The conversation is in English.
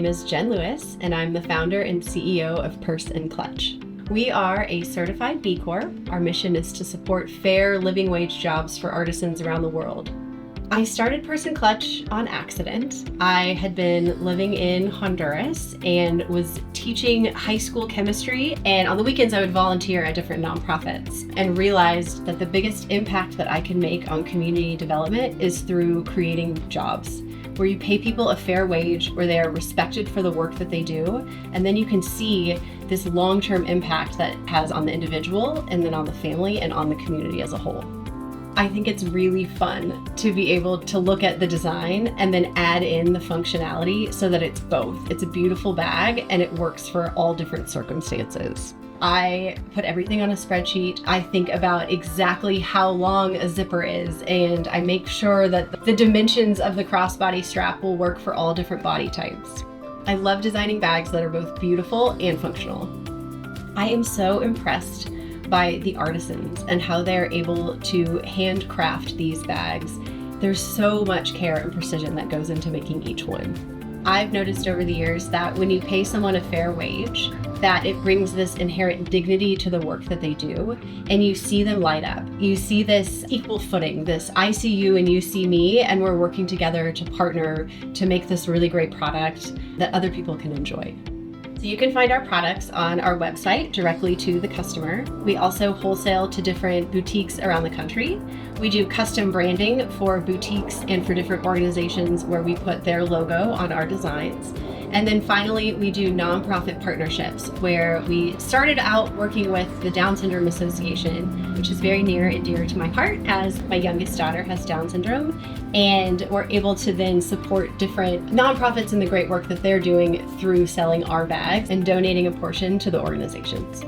is Jen Lewis, and I'm the founder and CEO of Purse and Clutch. We are a certified B Corp. Our mission is to support fair living wage jobs for artisans around the world. I started Purse and Clutch on accident. I had been living in Honduras and was teaching high school chemistry, and on the weekends I would volunteer at different nonprofits and realized that the biggest impact that I can make on community development is through creating jobs, where you pay people a fair wage, where they are respected for the work that they do, and then you can see this long-term impact that it has on the individual and then on the family and on the community as a whole. I think it's really fun to be able to look at the design and then add in the functionality so that it's both. It's a beautiful bag and it works for all different circumstances. I put everything on a spreadsheet. I think about exactly how long a zipper is, and I make sure that the dimensions of the crossbody strap will work for all different body types. I love designing bags that are both beautiful and functional. I am so impressed by the artisans and how they're able to handcraft these bags. There's so much care and precision that goes into making each one. I've noticed over the years that when you pay someone a fair wage, that it brings this inherent dignity to the work that they do, and you see them light up. You see this equal footing, this I see you and you see me, and we're working together to partner to make this really great product that other people can enjoy. So you can find our products on our website directly to the customer. We also wholesale to different boutiques around the country. We do custom branding for boutiques and for different organizations where we put their logo on our designs. And then finally, we do nonprofit partnerships where we started out working with the Down Syndrome Association, which is very near and dear to my heart as my youngest daughter has Down syndrome. And we're able to then support different nonprofits and the great work that they're doing through selling our bags and donating a portion to the organizations.